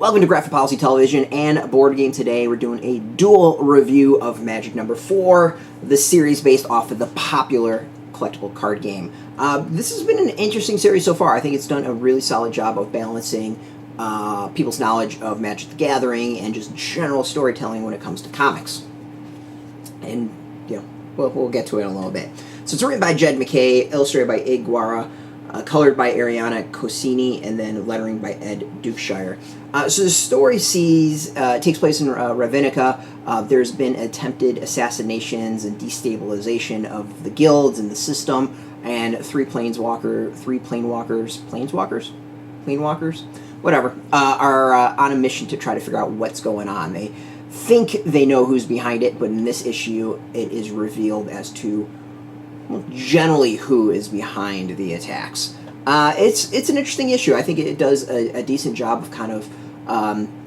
Welcome to Graphic Policy Television and Board Game. Today we're doing a dual review of Magic number 4, the series based off of the popular collectible card game. This has been an interesting series so far. I think it's done a really solid job of balancing people's knowledge of Magic the Gathering and just general storytelling when it comes to comics. And, you know, we'll get to it in a little bit. So it's written by Jed MacKay, illustrated by Guara, colored by Arianna, Consonni, and then lettering by Dukeshire. So the story takes place in Ravnica. There's been attempted assassinations and destabilization of the guilds and the system, and three planewalkers, whatever, are on a mission to try to figure out what's going on. They think they know who's behind it, but in this issue, it is revealed as to generally who is behind the attacks. It's an interesting issue. I think it does a decent job of kind of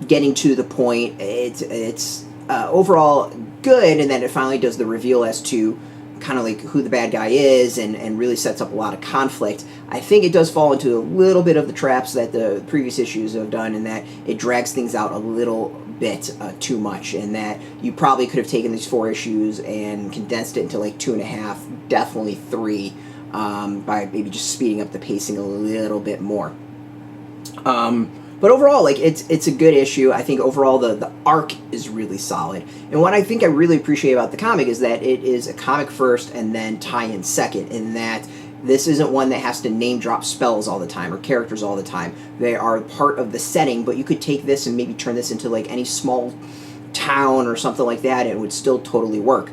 getting to the point. It's overall good, and then it finally does the reveal as to kind of like who the bad guy is, and really sets up a lot of conflict. I think it does fall into a little bit of the traps that the previous issues have done, in that it drags things out a little bit too much, and that you probably could have taken these 4 issues and condensed it into like 2.5, definitely 3, by maybe just speeding up the pacing a little bit more. But overall, like, it's a good issue. I think overall the arc is really solid. And what I think I really appreciate about the comic is that it is a comic first and then tie-in second, in that this isn't one that has to name-drop spells all the time or characters all the time. They are part of the setting, but you could take this and maybe turn this into like any small town or something like that, and it would still totally work.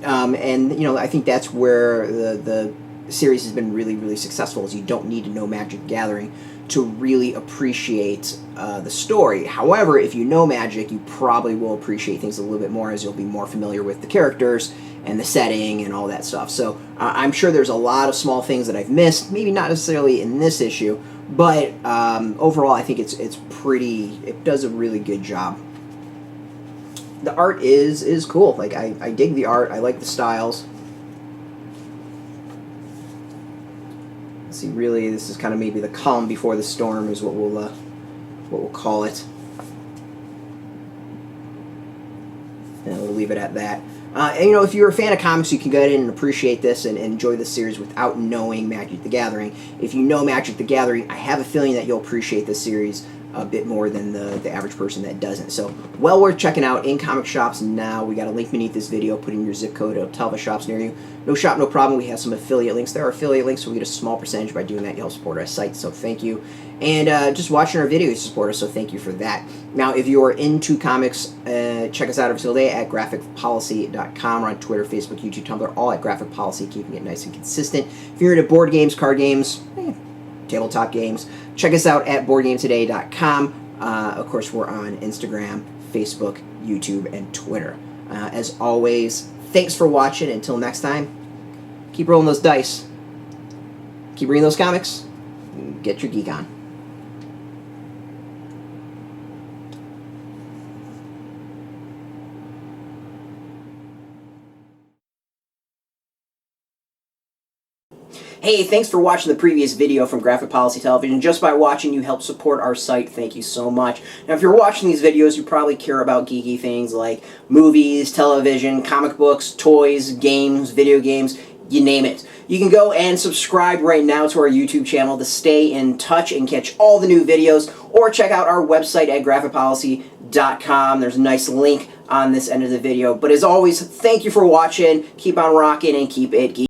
And, you know, I think that's where the series has been really, really successful, is you don't need to know Magic the Gathering to really appreciate the story. However, if you know Magic, you probably will appreciate things a little bit more, as you'll be more familiar with the characters and the setting and all that stuff. So I'm sure there's a lot of small things that I've missed, maybe not necessarily in this issue, but overall I think it does a really good job. The art is cool. Like, I dig the art. I like the styles. See, really, this is kind of maybe the calm before the storm is what we'll call it. And we'll leave it at that. And, you know, if you're a fan of comics, you can go in and appreciate this and enjoy this series without knowing Magic the Gathering. If you know Magic the Gathering, I have a feeling that you'll appreciate this series a bit more than the average person that doesn't. So, well worth checking out in comic shops now. We got a link beneath this video. Put in your zip code. It'll tell the shops near you. No shop, no problem. We have some affiliate links. There are affiliate links, so we get a small percentage by doing that. You help support our site, so thank you. And just watching our videos support us, so thank you for that. Now, if you're into comics, check us out every single day at graphicpolicy.com. We're on Twitter, Facebook, YouTube, Tumblr, all at Graphic Policy, keeping it nice and consistent. If you're into board games, card games, tabletop games, check us out at boardgametoday.com. Of course, we're on Instagram, Facebook, YouTube, and Twitter. As always, thanks for watching. Until next time, keep rolling those dice, keep reading those comics, and get your geek on. Hey, thanks for watching the previous video from Graphic Policy Television. Just by watching, you help support our site. Thank you so much. Now, if you're watching these videos, you probably care about geeky things like movies, television, comic books, toys, games, video games, you name it. You can go and subscribe right now to our YouTube channel to stay in touch and catch all the new videos, or check out our website at graphicpolicy.com. There's a nice link on this end of the video. But as always, thank you for watching. Keep on rocking and keep it geeky.